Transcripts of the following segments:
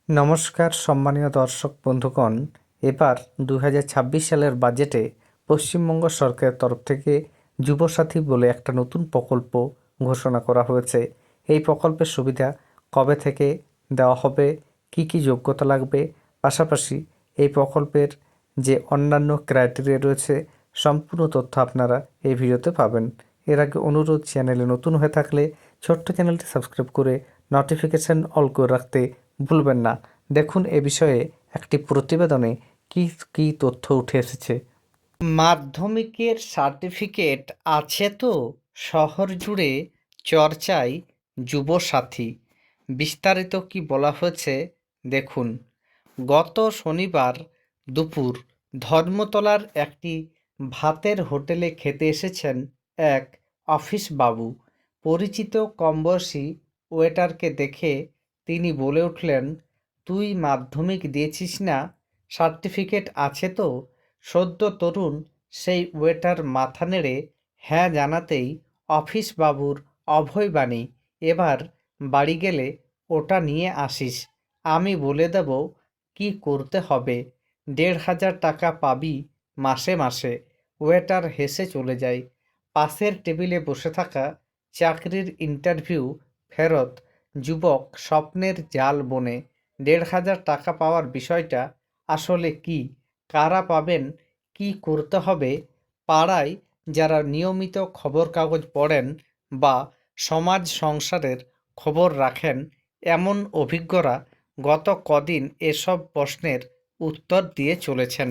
নমস্কার সম্মানীয় দর্শক বন্ধুগণ। এবার 2026 সালের বাজেটে পশ্চিমবঙ্গ সরকারের তরফ থেকে যুবসাথী বলে একটা নতুন প্রকল্প ঘোষণা করা হয়েছে। এই প্রকল্পের সুবিধা কবে থেকে দেওয়া হবে, কি কি যোগ্যতা লাগবে, পাশাপাশি এই প্রকল্পের যে অন্যান্য ক্রাইটেরিয়া রয়েছে, সম্পূর্ণ তথ্য আপনারা এই ভিডিওতে পাবেন। এর আগে অনুরোধ, চ্যানেলে নতুন হয়ে থাকলে ছোট্ট চ্যানেলটি সাবস্ক্রাইব করে নোটিফিকেশান অল করে রাখতে ভুলবেন না। দেখুন এ বিষয়ে একটি প্রতিবেদনে কি কি তথ্য উঠে এসেছে। মাধ্যমিকের সার্টিফিকেট আছে তো শহর জুড়ে চর্চায় যুবসাথী। বিস্তারিত কি বলা হয়েছে দেখুন। গত শনিবার দুপুর ধর্মতলার একটি ভাতের হোটেলে খেতে এসেছেন এক অফিস বাবু। পরিচিত কমবয়সী ওয়েটারকে দেখে তিনি বলে উঠলেন, তুই মাধ্যমিক দিয়েছিস না? সার্টিফিকেট আছে তো? সদ্য তরুণ সেই ওয়েটার মাথা নেড়ে হ্যাঁ জানাতেই অফিস বাবুর অভয় বাণী, এবার বাড়ি গেলে ওটা নিয়ে আসিস, আমি বলে দেব কি করতে হবে। 1,500 টাকা পাবি মাসে মাসে। ওয়েটার হেসে চলে যায়। পাশের টেবিলে বসে থাকা চাকরির ইন্টারভিউ ফেরত যুবক স্বপ্নের জাল বনে। 1,500 টাকা পাওয়ার বিষয়টা আসলে কি, কারা পাবেন, কি করতে হবে? পাড়ায় যারা নিয়মিত খবর কাগজ পড়েন বা সমাজ সংসারের খবর রাখেন, এমন অভিজ্ঞরা গত কদিন এসব প্রশ্নের উত্তর দিয়ে চলেছেন।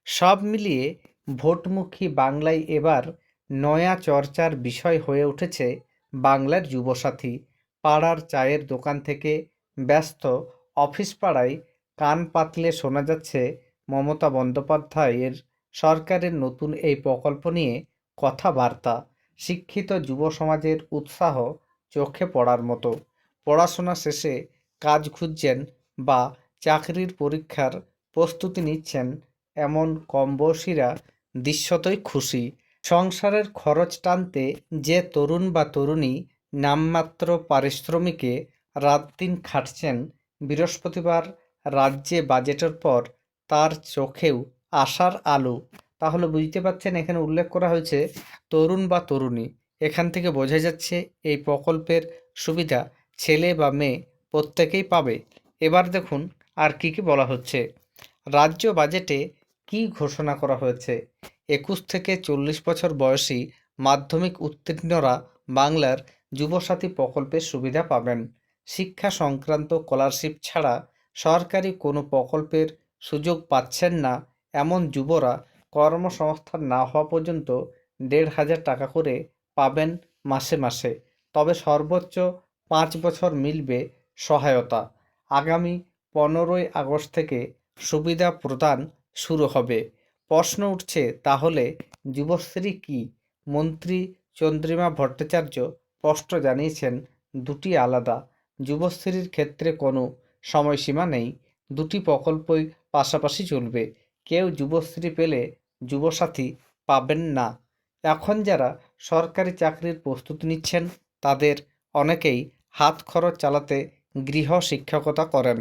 সব মিলিয়ে ভোটমুখী বাংলায় এবার নয়া চর্চার বিষয় হয়ে উঠেছে বাংলার যুবসাথী। পাড়ার চায়ের দোকান থেকে ব্যস্ত অফিস পাড়ায় কান পাতলে শোনা যাচ্ছে মমতা বন্দ্যোপাধ্যায়ের সরকারের নতুন এই প্রকল্প নিয়ে কথাবার্তা। শিক্ষিত যুব সমাজের উৎসাহ চোখে পড়ার মতো। পড়াশোনা শেষে কাজ খুঁজছেন বা চাকরির পরীক্ষার প্রস্তুতি নিচ্ছেন এমন কমবয়সীরা দৃশ্যতই খুশি। সংসারের খরচ টানতে যে তরুণ বা তরুণী নামমাত্র পারিশ্রমিকে রাত দিন খাটছেন, বৃহস্পতিবার রাজ্যে বাজেটের পর তার চোখেও আশার আলো। তাহলে বুঝতে পারছেন, এখানে উল্লেখ করা হয়েছে তরুণ বা তরুণী। এখান থেকে বোঝা যাচ্ছে এই প্রকল্পের সুবিধা ছেলে বা মেয়ে প্রত্যেকেই পাবে। এবার দেখুন আর কি কি বলা হচ্ছে। রাজ্য বাজেটে কি ঘোষণা করা হয়েছে। 21 থেকে 40 বছর বয়সী মাধ্যমিক উত্তীর্ণরা বাংলার যুবসাথী প্রকল্পের সুবিধা পাবেন। শিক্ষা সংক্রান্ত স্কলারশিপ ছাড়া সরকারি কোনো প্রকল্পের সুযোগ পাচ্ছেন না এমন যুবরা কর্মসংস্থান না হওয়া পর্যন্ত 1,500 টাকা করে পাবেন মাসে মাসে। তবে সর্বোচ্চ 5 বছর মিলবে সহায়তা। আগামী 15ই আগস্ট থেকে সুবিধা প্রদান শুরু হবে। প্রশ্ন উঠছে, তাহলে যুবশ্রী কি? মন্ত্রী চন্দ্রিমা ভট্টাচার্য স্পষ্ট জানিয়েছেন, দুটি আলাদা। যুবশ্রীর ক্ষেত্রে কোনো সময়সীমা নেই, দুটি প্রকল্পই পাশাপাশি চলবে। কেউ যুবশ্রী পেলে যুবসাথী পাবেন না। এখন যারা সরকারি চাকরির প্রস্তুতি নিচ্ছেন তাদের অনেকেই হাত খরচ চালাতে গৃহ শিক্ষকতা করেন।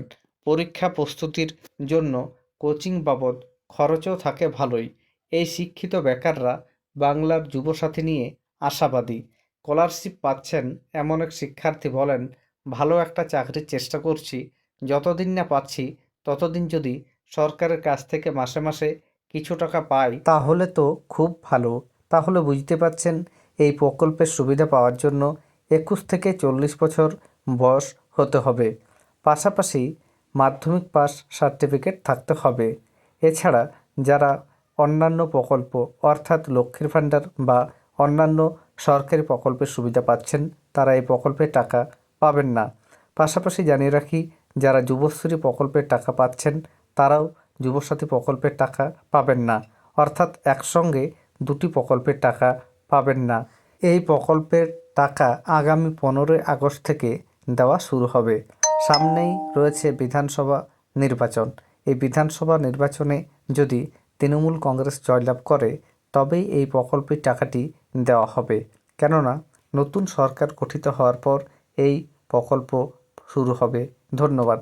পরীক্ষা প্রস্তুতির জন্য কোচিং বাবদ খরচও থাকে ভালোই। এই শিক্ষিত বেকাররা বাংলার যুবসাথী নিয়ে আশাবাদী। স্কলারশিপ পাচ্ছেন এমন এক শিক্ষার্থী বলেন, ভালো একটা চাকরির চেষ্টা করছি, যতদিন না পাচ্ছি ততদিন যদি সরকারের কাছ থেকে মাসে মাসে কিছু টাকা পাই তাহলে তো খুব ভালো। তাহলে বুঝতে পারছেন, এই প্রকল্পের সুবিধা পাওয়ার জন্য 21 থেকে 40 বছর বয়স হতে হবে, পাশাপাশি মাধ্যমিক পাস সার্টিফিকেট থাকতে হবে। এছাড়া যারা অন্যান্য প্রকল্প অর্থাৎ লক্ষ্মীর ভাণ্ডার বা অন্যান্য সরকারি প্রকল্পের সুবিধা পাচ্ছেন তারা এই প্রকল্পের টাকা পাবেন না। পাশাপাশি জানিয়ে রাখি, যারা যুবশ্রী প্রকল্পের টাকা পাচ্ছেন তারাও যুবসাথী প্রকল্পের টাকা পাবেন না, অর্থাৎ একসঙ্গে দুটি প্রকল্পের টাকা পাবেন না। এই প্রকল্পের টাকা আগামী 15ই আগস্ট থেকে দেওয়া শুরু হবে। সামনেই রয়েছে বিধানসভা নির্বাচন। এই বিধানসভা নির্বাচনে যদি তৃণমূল কংগ্রেস জয়লাভ করে তবেই এই প্রকল্পের টাকাটি দেওয়া হবে, কেননা নতুন সরকার গঠিত হওয়ার পর এই প্রকল্প শুরু হবে। ধন্যবাদ।